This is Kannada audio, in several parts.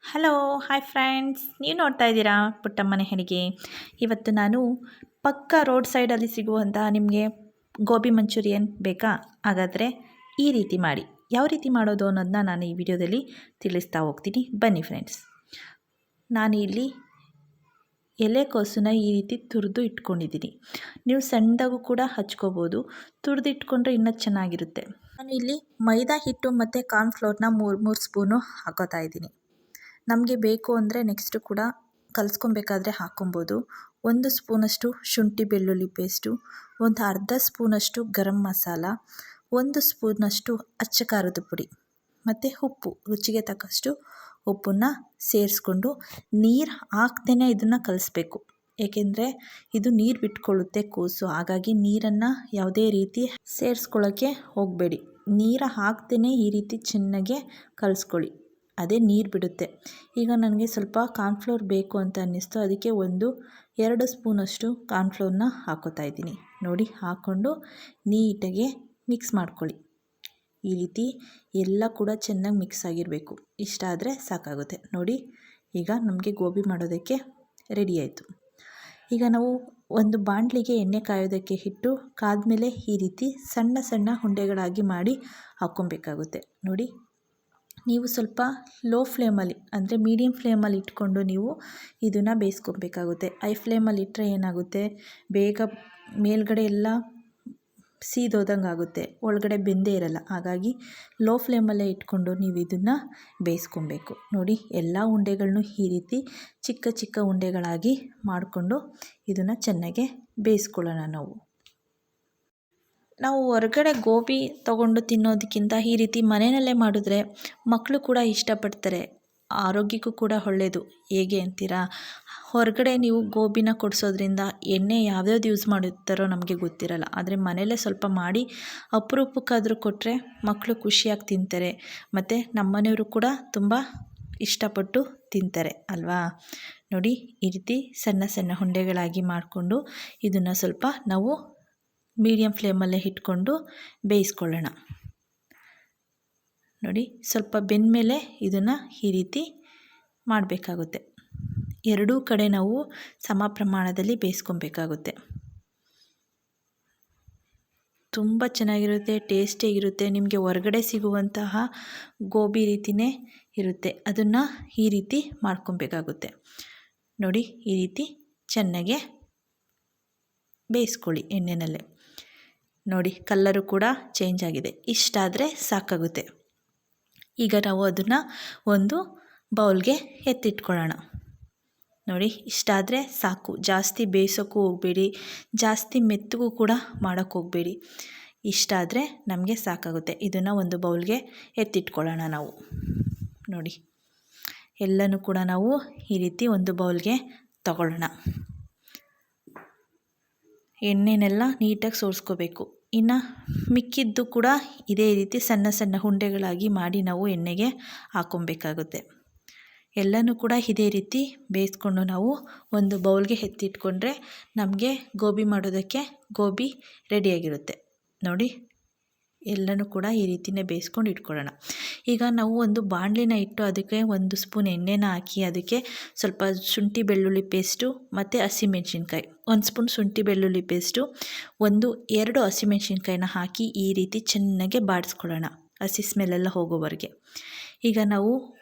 ಹಲೋ ಹಾಯ್ ಫ್ರೆಂಡ್ಸ್, ನೀವು ನೋಡ್ತಾ ಇದ್ದೀರಾ ಪುಟ್ಟಮ್ಮನೆ ಅಡುಗೆ. ಇವತ್ತು ನಾನು ಪಕ್ಕ ರೋಡ್ ಸೈಡಲ್ಲಿ ಸಿಗುವಂತಹ ನಿಮಗೆ ಗೋಬಿ ಮಂಚೂರಿಯನ್ ಬೇಕಾ? ಹಾಗಾದರೆ ಈ ರೀತಿ ಮಾಡಿ. ಯಾವ ರೀತಿ ಮಾಡೋದು ಅನ್ನೋದನ್ನ ನಾನು ಈ ವಿಡಿಯೋದಲ್ಲಿ ತಿಳಿಸ್ತಾ ಹೋಗ್ತೀನಿ. ಬನ್ನಿ ಫ್ರೆಂಡ್ಸ್. ನಾನು ಇಲ್ಲಿ ಎಲೆಕೋಸನ್ನ ಈ ರೀತಿ ತುರಿದು ಇಟ್ಕೊಂಡಿದ್ದೀನಿ. ನೀವು ಸಣ್ಣದಾಗೂ ಕೂಡ ಹಚ್ಕೋಬೋದು. ತುರಿದು ಇಟ್ಕೊಂಡ್ರೆ ಇನ್ನೂ ಚೆನ್ನಾಗಿರುತ್ತೆ. ನಾನು ಇಲ್ಲಿ ಮೈದಾ ಹಿಟ್ಟು ಮತ್ತು ಕಾರ್ನ್ಫ್ಲೋರ್ನ ಮೂರು ಸ್ಪೂನು ಹಾಕೋತಾ ಇದ್ದೀನಿ. ನಮಗೆ ಬೇಕು ಅಂದರೆ ನೆಕ್ಸ್ಟು ಕೂಡ ಕಲಿಸ್ಕೊಬೇಕಾದ್ರೆ ಹಾಕ್ಕೊಬೋದು. 1 ಸ್ಪೂನಷ್ಟು ಶುಂಠಿ ಬೆಳ್ಳುಳ್ಳಿ ಪೇಸ್ಟು, ಒಂದು ಅರ್ಧ ಸ್ಪೂನಷ್ಟು ಗರಂ ಮಸಾಲ, 1 ಸ್ಪೂನಷ್ಟು ಅಚ್ಚ ಖಾರದ ಪುಡಿ ಮತ್ತು ಉಪ್ಪು, ರುಚಿಗೆ ತಕ್ಕಷ್ಟು ಉಪ್ಪನ್ನು ಸೇರಿಸ್ಕೊಂಡು ನೀರು ಹಾಕ್ದೇ ಇದನ್ನು ಕಲಿಸ್ಬೇಕು. ಏಕೆಂದರೆ ಇದು ನೀರು ಬಿಟ್ಕೊಳ್ಳುತ್ತೆ ಕೋಸು. ಹಾಗಾಗಿ ನೀರನ್ನು ಯಾವುದೇ ರೀತಿ ಸೇರಿಸ್ಕೊಳ್ಳೋಕ್ಕೆ ಹೋಗಬೇಡಿ. ನೀರು ಹಾಕ್ದೇ ಈ ರೀತಿ ಚೆನ್ನಾಗೆ ಕಲಿಸ್ಕೊಳ್ಳಿ. ಅದೇ ನೀರು ಬಿಡುತ್ತೆ. ಈಗ ನನಗೆ ಸ್ವಲ್ಪ ಕಾರ್ನ್ಫ್ಲೋರ್ ಬೇಕು ಅಂತ ಅನ್ನಿಸ್ತು. ಅದಕ್ಕೆ 1-2 ಸ್ಪೂನಷ್ಟು ಕಾರ್ನ್ಫ್ಲೋರ್ನ ಹಾಕೋತಾ ಇದ್ದೀನಿ. ನೋಡಿ, ಹಾಕ್ಕೊಂಡು ನೀಟಾಗೆ ಮಿಕ್ಸ್ ಮಾಡ್ಕೊಳ್ಳಿ. ಈ ರೀತಿ ಎಲ್ಲ ಕೂಡ ಚೆನ್ನಾಗಿ ಮಿಕ್ಸ್ ಆಗಿರಬೇಕು. ಇಷ್ಟ ಆದರೆ ಸಾಕಾಗುತ್ತೆ. ನೋಡಿ, ಈಗ ನಮಗೆ ಗೋಬಿ ಮಾಡೋದಕ್ಕೆ ರೆಡಿ ಆಯಿತು. ಈಗ ನಾವು ಒಂದು ಬಾಣಲಿಗೆ ಎಣ್ಣೆ ಕಾಯೋದಕ್ಕೆ ಇಟ್ಟು ಕಾದ್ಮೇಲೆ ಈ ರೀತಿ ಸಣ್ಣ ಸಣ್ಣ ಉಂಡೆಗಳಾಗಿ ಮಾಡಿ ಹಾಕ್ಕೊಬೇಕಾಗುತ್ತೆ. ನೋಡಿ, ನೀವು ಸ್ವಲ್ಪ ಲೋ ಫ್ಲೇಮಲ್ಲಿ ಅಂದರೆ ಮೀಡಿಯಮ್ ಫ್ಲೇಮಲ್ಲಿ ಇಟ್ಕೊಂಡು ನೀವು ಇದನ್ನು ಬೇಯಿಸ್ಕೊಬೇಕಾಗುತ್ತೆ. ಹೈ ಫ್ಲೇಮಲ್ಲಿ ಇಟ್ಟರೆ ಏನಾಗುತ್ತೆ, ಬೇಗ ಮೇಲ್ಗಡೆ ಎಲ್ಲ ಸೀದೋದಂಗೆ ಆಗುತ್ತೆ, ಒಳಗಡೆ ಬೆಂದೇ ಇರಲ್ಲ. ಹಾಗಾಗಿ ಲೋ ಫ್ಲೇಮಲ್ಲೇ ಇಟ್ಕೊಂಡು ನೀವು ಇದನ್ನು ಬೇಯಿಸ್ಕೊಬೇಕು. ನೋಡಿ, ಎಲ್ಲ ಉಂಡೆಗಳನ್ನೂ ಈ ರೀತಿ ಚಿಕ್ಕ ಚಿಕ್ಕ ಉಂಡೆಗಳಾಗಿ ಮಾಡಿಕೊಂಡು ಇದನ್ನು ಚೆನ್ನಾಗೆ ಬೇಯಿಸ್ಕೊಳ್ಳೋಣ. ನಾವು ಹೊರಗಡೆ ಗೋಬಿ ತೊಗೊಂಡು ತಿನ್ನೋದಕ್ಕಿಂತ ಈ ರೀತಿ ಮನೆಯಲ್ಲೇ ಮಾಡಿದ್ರೆ ಮಕ್ಕಳು ಕೂಡ ಇಷ್ಟಪಡ್ತಾರೆ. ಆರೋಗ್ಯಕ್ಕೂ ಕೂಡ ಒಳ್ಳೆಯದು. ಹೇಗೆ ಅಂತೀರಾ? ಹೊರಗಡೆ ನೀವು ಗೋಬಿನ ಕೊಡಿಸೋದ್ರಿಂದ ಎಣ್ಣೆ ಯಾವ್ಯಾವ್ದು ಯೂಸ್ ಮಾಡಿರ್ತಾರೋ ನಮಗೆ ಗೊತ್ತಿರಲ್ಲ. ಆದರೆ ಮನೆಯಲ್ಲೇ ಸ್ವಲ್ಪ ಮಾಡಿ ಅಪರೂಪಕ್ಕಾದರೂ ಕೊಟ್ಟರೆ ಮಕ್ಕಳು ಖುಷಿಯಾಗಿ ತಿಂತಾರೆ. ಮತ್ತು ನಮ್ಮನೆಯವರು ಕೂಡ ತುಂಬ ಇಷ್ಟಪಟ್ಟು ತಿಂತಾರೆ ಅಲ್ವಾ? ನೋಡಿ, ಈ ರೀತಿ ಸಣ್ಣ ಸಣ್ಣ ಉಂಡೆಗಳಾಗಿ ಮಾಡಿಕೊಂಡು ಇದನ್ನು ಸ್ವಲ್ಪ ನಾವು ಮೀಡಿಯಮ್ ಫ್ಲೇಮಲ್ಲೇ ಇಟ್ಕೊಂಡು ಬೇಯಿಸ್ಕೊಳ್ಳೋಣ. ನೋಡಿ, ಸ್ವಲ್ಪ ಬೆಂದಮೇಲೆ ಇದನ್ನು ಈ ರೀತಿ ಮಾಡಬೇಕಾಗುತ್ತೆ. ಎರಡೂ ಕಡೆ ನಾವು ಸಮ ಪ್ರಮಾಣದಲ್ಲಿ ಬೇಯಿಸ್ಕೊಬೇಕಾಗುತ್ತೆ. ತುಂಬ ಚೆನ್ನಾಗಿರುತ್ತೆ, ಟೇಸ್ಟಿಯಾಗಿರುತ್ತೆ. ನಿಮಗೆ ಹೊರಗಡೆ ಸಿಗುವಂತಹ ಗೋಬಿ ರೀತಿಯೇ ಇರುತ್ತೆ. ಅದನ್ನು ಈ ರೀತಿ ಮಾಡ್ಕೊಬೇಕಾಗುತ್ತೆ. ನೋಡಿ, ಈ ರೀತಿ ಚೆನ್ನಾಗೆ ಬೇಯಿಸ್ಕೊಳ್ಳಿ ಎಣ್ಣೆನಲ್ಲೇ. ನೋಡಿ, ಕಲ್ಲರು ಕೂಡ ಚೇಂಜ್ ಆಗಿದೆ. ಇಷ್ಟಾದರೆ ಸಾಕಾಗುತ್ತೆ. ಈಗ ನಾವು ಅದನ್ನು ಒಂದು ಬೌಲ್ಗೆ ಎತ್ತಿಟ್ಕೊಳ್ಳೋಣ. ನೋಡಿ, ಇಷ್ಟಾದರೆ ಸಾಕು. ಜಾಸ್ತಿ ಬೇಯಿಸೋಕ್ಕೂ ಹೋಗಬೇಡಿ, ಜಾಸ್ತಿ ಮೆತ್ತಗೂ ಕೂಡ ಮಾಡೋಕ್ಕೆ ಹೋಗಬೇಡಿ. ಇಷ್ಟಾದರೆ ನಮಗೆ ಸಾಕಾಗುತ್ತೆ. ಇದನ್ನು ಒಂದು ಬೌಲ್ಗೆ ಎತ್ತಿಟ್ಕೊಳ್ಳೋಣ ನಾವು. ನೋಡಿ, ಎಲ್ಲನೂ ಕೂಡ ನಾವು ಈ ರೀತಿ ಒಂದು ಬೌಲ್ಗೆ ತಗೊಳ್ಳೋಣ. ಎಣ್ಣೆನೆಲ್ಲ ನೀಟಾಗಿ ಸೋರಿಸ್ಕೋಬೇಕು. ಇನ್ನು ಮಿಕ್ಕಿದ್ದು ಕೂಡ ಇದೇ ರೀತಿ ಸಣ್ಣ ಸಣ್ಣ ಉಂಡೆಗಳಾಗಿ ಮಾಡಿ ನಾವು ಎಣ್ಣೆಗೆ ಹಾಕ್ಕೊಬೇಕಾಗುತ್ತೆ. ಎಲ್ಲನೂ ಕೂಡ ಇದೇ ರೀತಿ ಬೇಯಿಸ್ಕೊಂಡು ನಾವು ಒಂದು ಬೌಲ್ಗೆ ಎತ್ತಿಟ್ಕೊಂಡ್ರೆ ನಮಗೆ ಗೋಬಿ ಮಾಡೋದಕ್ಕೆ ಗೋಬಿ ರೆಡಿಯಾಗಿರುತ್ತೆ. ನೋಡಿ, ಎಲ್ಲನೂ ಕೂಡ ಈ ರೀತಿಯೇ ಬೇಯಿಸ್ಕೊಂಡು ಇಟ್ಕೊಳ್ಳೋಣ. ಈಗ ನಾವು ಒಂದು ಬಾಣಲಿನ ಇಟ್ಟು ಅದಕ್ಕೆ 1 ಸ್ಪೂನ್ ಎಣ್ಣೆನ ಹಾಕಿ ಅದಕ್ಕೆ ಸ್ವಲ್ಪ ಶುಂಠಿ ಬೆಳ್ಳುಳ್ಳಿ ಪೇಸ್ಟು ಮತ್ತು ಹಸಿಮೆಣ್ಸಿನ್ಕಾಯಿ, 1 ಸ್ಪೂನ್ ಶುಂಠಿ ಬೆಳ್ಳುಳ್ಳಿ ಪೇಸ್ಟು, 1-2 ಹಸಿಮೆಣ್ಸಿನ್ಕಾಯಿನ ಹಾಕಿ ಈ ರೀತಿ ಚೆನ್ನಾಗೆ ಬಾಡಿಸ್ಕೊಳ್ಳೋಣ, ಹಸಿ ಸ್ಮೆಲ್ಲೆಲ್ಲ ಹೋಗೋವರೆಗೆ. ಈಗ ನಾವು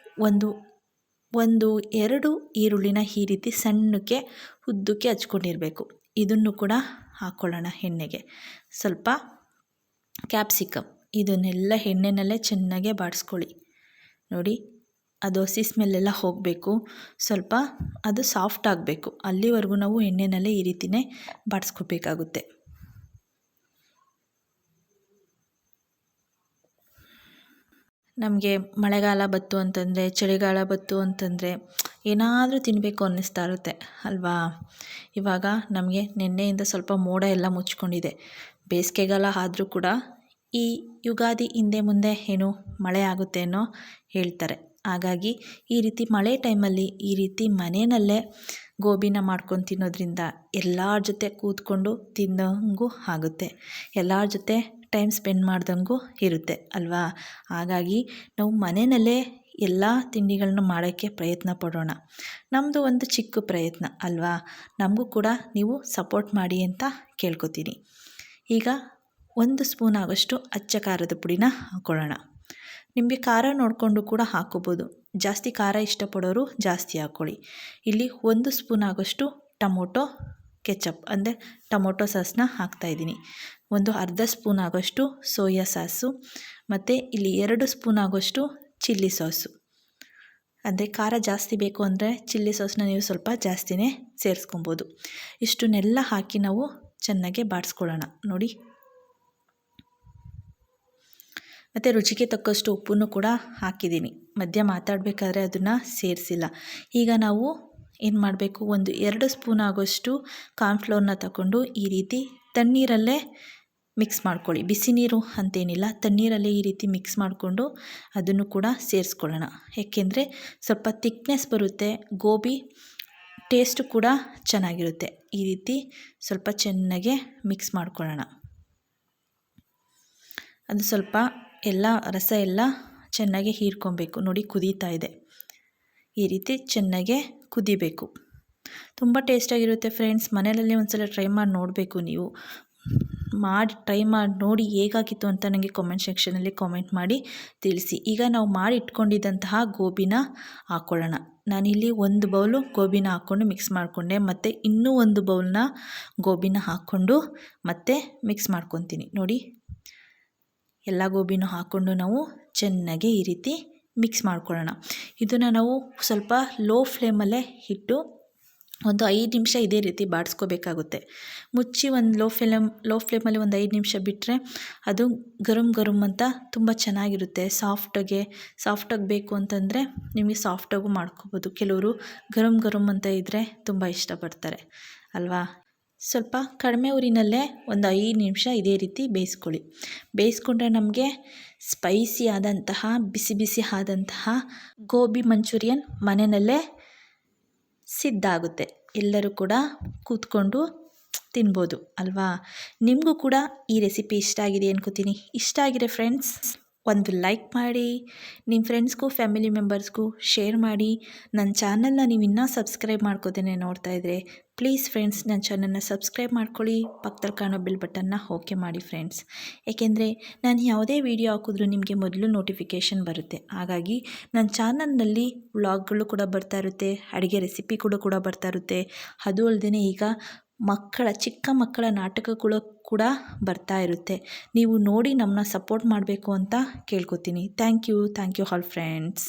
1-2 ಈರುಳ್ಳಿನ ಈ ರೀತಿ ಸಣ್ಣಕ್ಕೆ ಉದ್ದಕ್ಕೆ ಹಚ್ಕೊಂಡಿರಬೇಕು. ಇದನ್ನು ಕೂಡ ಹಾಕ್ಕೊಳ್ಳೋಣ ಎಣ್ಣೆಗೆ. ಸ್ವಲ್ಪ ಕ್ಯಾಪ್ಸಿಕಮ್, ಇದನ್ನೆಲ್ಲ ಎಣ್ಣೆನಲ್ಲೇ ಚೆನ್ನಾಗೆ ಬಾಡಿಸ್ಕೊಳ್ಳಿ. ನೋಡಿ, ಅದು ಹಸಿ ಸ್ಮೆಲ್ಲೆಲ್ಲ ಹೋಗಬೇಕು. ಸ್ವಲ್ಪ ಅದು ಸಾಫ್ಟ್ ಆಗಬೇಕು. ಅಲ್ಲಿವರೆಗೂ ನಾವು ಎಣ್ಣೆನಲ್ಲೇ ಈ ರೀತಿಯೇ ಬಾಡಿಸ್ಕೋಬೇಕಾಗುತ್ತೆ. ನಮಗೆ ಮಳೆಗಾಲ ಬಂತು ಅಂತಂದರೆ, ಚಳಿಗಾಲ ಬಂತು ಅಂತಂದರೆ ಏನಾದರೂ ತಿನ್ನಬೇಕು ಅನ್ನಿಸ್ತಾ ಇರುತ್ತೆ ಅಲ್ವಾ? ಇವಾಗ ನಮಗೆ ನಿನ್ನೆಯಿಂದ ಸ್ವಲ್ಪ ಮೋಡ ಎಲ್ಲ ಮುಚ್ಕೊಂಡಿದೆ. ಬೇಸಿಗೆಗಾಲ ಆದರೂ ಕೂಡ ಈ ಯುಗಾದಿ ಹಿಂದೆ ಮುಂದೆ ಏನು ಮಳೆ ಆಗುತ್ತೆ ಅನ್ನೋ ಹೇಳ್ತಾರೆ. ಹಾಗಾಗಿ ಈ ರೀತಿ ಮಳೆ ಟೈಮಲ್ಲಿ ಈ ರೀತಿ ಮನೆಯಲ್ಲೇ ಗೋಬಿನ ಮಾಡ್ಕೊಂಡು ತಿನ್ನೋದ್ರಿಂದ ಎಲ್ಲರ ಜೊತೆ ಕೂತ್ಕೊಂಡು ತಿನ್ನೋಂಗೂ ಆಗುತ್ತೆ. ಎಲ್ಲರ ಜೊತೆ ಟೈಮ್ ಸ್ಪೆಂಡ್ ಮಾಡ್ದಂಗೂ ಇರುತ್ತೆ ಅಲ್ವಾ. ಹಾಗಾಗಿ ನಾವು ಮನೆಯಲ್ಲೇ ಎಲ್ಲ ತಿಂಡಿಗಳನ್ನ ಮಾಡೋಕ್ಕೆ ಪ್ರಯತ್ನ ಪಡೋಣ. ನಮ್ಮದು ಒಂದು ಚಿಕ್ಕ ಪ್ರಯತ್ನ ಅಲ್ವಾ. ನಮಗೂ ಕೂಡ ನೀವು ಸಪೋರ್ಟ್ ಮಾಡಿ ಅಂತ ಕೇಳ್ಕೊತೀನಿ. ಈಗ 1 ಸ್ಪೂನ್ ಆಗೋಷ್ಟು ಅಚ್ಚ ಖಾರದ ಪುಡಿನ ಹಾಕ್ಕೊಳ್ಳೋಣ. ನಿಮಗೆ ಖಾರ ನೋಡಿಕೊಂಡು ಕೂಡ ಹಾಕ್ಕೋಬೋದು. ಜಾಸ್ತಿ ಖಾರ ಇಷ್ಟಪಡೋರು ಜಾಸ್ತಿ ಹಾಕ್ಕೊಳ್ಳಿ. ಇಲ್ಲಿ 1 ಸ್ಪೂನ್ ಆಗೋಷ್ಟು ಟೊಮೊಟೊ ಕೆಚಪ್ ಅಂದರೆ ಟೊಮೊಟೊ ಸಾಸನ್ನ ಹಾಕ್ತಾಯಿದ್ದೀನಿ. ಒಂದು ಅರ್ಧ ಸ್ಪೂನ್ ಆಗೋಷ್ಟು ಸೋಯಾ ಸಾಸು ಮತ್ತು ಇಲ್ಲಿ 2 ಸ್ಪೂನ್ ಆಗೋಷ್ಟು ಚಿಲ್ಲಿ ಸಾಸು. ಅಂದರೆ ಖಾರ ಜಾಸ್ತಿ ಬೇಕು ಅಂದರೆ ಚಿಲ್ಲಿ ಸಾಸನ್ನ ನೀವು ಸ್ವಲ್ಪ ಜಾಸ್ತಿನೇ ಸೇರಿಸ್ಕೊಬೋದು. ಇಷ್ಟನ್ನೆಲ್ಲ ಹಾಕಿ ನಾವು ಚೆನ್ನಾಗಿ ಬಾಡಿಸ್ಕೊಳ್ಳೋಣ. ನೋಡಿ, ಮತ್ತು ರುಚಿಗೆ ತಕ್ಕಷ್ಟು ಉಪ್ಪನ್ನು ಕೂಡ ಹಾಕಿದ್ದೀನಿ. ಮಧ್ಯ ಮಾತಾಡಬೇಕಾದ್ರೆ ಅದನ್ನು ಸೇರಿಸಿಲ್ಲ. ಈಗ ನಾವು ಏನು ಮಾಡಬೇಕು, 2 ಸ್ಪೂನ್ ಆಗೋಷ್ಟು ಕಾರ್ನ್ಫ್ಲೋರ್ನ ತಗೊಂಡು ಈ ರೀತಿ ತಣ್ಣೀರಲ್ಲೇ ಮಿಕ್ಸ್ ಮಾಡ್ಕೊಳ್ಳಿ. ಬಿಸಿ ನೀರು ಅಂತೇನಿಲ್ಲ, ತಣ್ಣೀರಲ್ಲೇ ಈ ರೀತಿ ಮಿಕ್ಸ್ ಮಾಡಿಕೊಂಡು ಅದನ್ನು ಕೂಡ ಸೇರಿಸ್ಕೊಳ್ಳೋಣ. ಏಕೆಂದರೆ ಸ್ವಲ್ಪ ತಿಕ್ನೆಸ್ ಬರುತ್ತೆ, ಗೋಬಿ ಟೇಸ್ಟು ಕೂಡ ಚೆನ್ನಾಗಿರುತ್ತೆ. ಈ ರೀತಿ ಸ್ವಲ್ಪ ಚೆನ್ನಾಗೆ ಮಿಕ್ಸ್ ಮಾಡ್ಕೊಳ್ಳೋಣ. ಅದು ಸ್ವಲ್ಪ ಎಲ್ಲ ರಸ ಎಲ್ಲ ಚೆನ್ನಾಗಿ ಹೀರ್ಕೊಬೇಕು. ನೋಡಿ, ಕುದೀತಾ ಇದೆ. ಈ ರೀತಿ ಚೆನ್ನಾಗೆ ಕುದಿಬೇಕು. ತುಂಬ ಟೇಸ್ಟಾಗಿರುತ್ತೆ ಫ್ರೆಂಡ್ಸ್. ಮನೆಯಲ್ಲಿ ಒಂದ್ಸಲ ಟ್ರೈ ಮಾಡಿ ನೋಡಬೇಕು. ನೀವು ಟ್ರೈ ಮಾಡಿ ನೋಡಿ ಹೇಗಾಗಿತ್ತು ಅಂತ ನನಗೆ ಕಾಮೆಂಟ್ ಸೆಕ್ಷನಲ್ಲಿ ಕಾಮೆಂಟ್ ಮಾಡಿ ತಿಳಿಸಿ. ಈಗ ನಾವು ಮಾಡಿ ಇಟ್ಕೊಂಡಿದ್ದಂತಹ ಗೋಬಿನ ಹಾಕ್ಕೊಳ್ಳೋಣ. ನಾನಿಲ್ಲಿ 1 ಬೌಲು ಗೋಬಿನ ಹಾಕ್ಕೊಂಡು ಮಿಕ್ಸ್ ಮಾಡಿಕೊಂಡೆ, ಮತ್ತು ಇನ್ನೂ 1 ಬೌಲ್ನ ಗೋಬಿನ ಹಾಕ್ಕೊಂಡು ಮತ್ತೆ ಮಿಕ್ಸ್ ಮಾಡ್ಕೊತೀನಿ. ನೋಡಿ, ಎಲ್ಲ ಗೋಬಿನೂ ಹಾಕ್ಕೊಂಡು ನಾವು ಚೆನ್ನಾಗಿ ಈ ರೀತಿ ಮಿಕ್ಸ್ ಮಾಡ್ಕೊಳ್ಳೋಣ. ಇದನ್ನು ನಾವು ಸ್ವಲ್ಪ ಲೋ ಫ್ಲೇಮಲ್ಲೇ ಇಟ್ಟು ಒಂದು 5 ನಿಮಿಷ ಇದೇ ರೀತಿ ಬಾಡಿಸ್ಕೋಬೇಕಾಗುತ್ತೆ. ಮುಚ್ಚಿ ಒಂದು ಲೋ ಫ್ಲೇಮಲ್ಲಿ ಒಂದು 5 ನಿಮಿಷ ಬಿಟ್ಟರೆ ಅದು ಗರಂ ಅಂತ ತುಂಬ ಚೆನ್ನಾಗಿರುತ್ತೆ. ಸಾಫ್ಟಾಗಿ ಬೇಕು ಅಂತಂದರೆ ನಿಮಗೆ ಸಾಫ್ಟಾಗೂ ಮಾಡ್ಕೋಬೋದು. ಕೆಲವರು ಗರಂ ಅಂತ ಇದ್ದರೆ ತುಂಬ ಇಷ್ಟಪಡ್ತಾರೆ ಅಲ್ವಾ. ಸ್ವಲ್ಪ ಕಡಿಮೆ ಉರಿನಲ್ಲೇ ಒಂದು 5 ನಿಮಿಷ ಇದೇ ರೀತಿ ಬೇಯಿಸ್ಕೊಂಡ್ರೆ ನಮಗೆ ಸ್ಪೈಸಿ ಆದಂತಹ ಬಿಸಿ ಆದಂತಹ ಗೋಬಿ ಮಂಚೂರಿಯನ್ ಮನೆಯಲ್ಲೇ ಸಿದ್ಧ ಆಗುತ್ತೆ. ಎಲ್ಲರೂ ಕೂಡ ಕೂತ್ಕೊಂಡು ತಿನ್ಬೋದು ಅಲ್ವಾ. ನಿಮಗೂ ಕೂಡ ಈ ರೆಸಿಪಿ ಇಷ್ಟ ಆಗಿದೆ ಅನ್ಕೋತೀನಿ. ಇಷ್ಟ ಆಗಿದೆ ಫ್ರೆಂಡ್ಸ್, ಒಂದು ಲೈಕ್ ಮಾಡಿ, ನಿಮ್ಮ ಫ್ರೆಂಡ್ಸ್ಗೂ ಫ್ಯಾಮಿಲಿ ಮೆಂಬರ್ಸ್ಗೂ ಶೇರ್ ಮಾಡಿ. ನನ್ನ ಚಾನಲ್ನ ನೀವು ಇನ್ನೂ ಸಬ್ಸ್ಕ್ರೈಬ್ ಮಾಡ್ಕೋದೇನೆ ನೋಡ್ತಾ ಇದ್ದರೆ ಪ್ಲೀಸ್ ಫ್ರೆಂಡ್ಸ್ ನನ್ನ ಚಾನಲ್ನ ಸಬ್ಸ್ಕ್ರೈಬ್ ಮಾಡ್ಕೊಳ್ಳಿ. ಪಕ್ಕದಲ್ಲಿ ಕಾಣೋ ಬೆಲ್ ಬಟನ್ನ ಓಕೆ ಮಾಡಿ ಫ್ರೆಂಡ್ಸ್. ಏಕೆಂದರೆ ನಾನು ಯಾವುದೇ ವಿಡಿಯೋ ಹಾಕಿದ್ರೂ ನಿಮಗೆ ಮೊದಲು ನೋಟಿಫಿಕೇಷನ್ ಬರುತ್ತೆ. ಹಾಗಾಗಿ ನನ್ನ ಚಾನಲ್ನಲ್ಲಿ ವ್ಲಾಗ್ಗಳು ಕೂಡ ಬರ್ತಾ ಇರುತ್ತೆ, ಅಡುಗೆ ರೆಸಿಪಿ ಕೂಡ ಬರ್ತಾ ಇರುತ್ತೆ. ಅದು ಅಲ್ಲದೆ ಈಗ ಚಿಕ್ಕ ಮಕ್ಕಳ ನಾಟಕಗಳು ಕೂಡ ಬರ್ತಾ ಇರುತ್ತೆ. ನೀವು ನೋಡಿ ನಮ್ಮನ್ನ ಸಪೋರ್ಟ್ ಮಾಡಬೇಕು ಅಂತ ಕೇಳ್ಕೊತೀನಿ. Thank you all friends.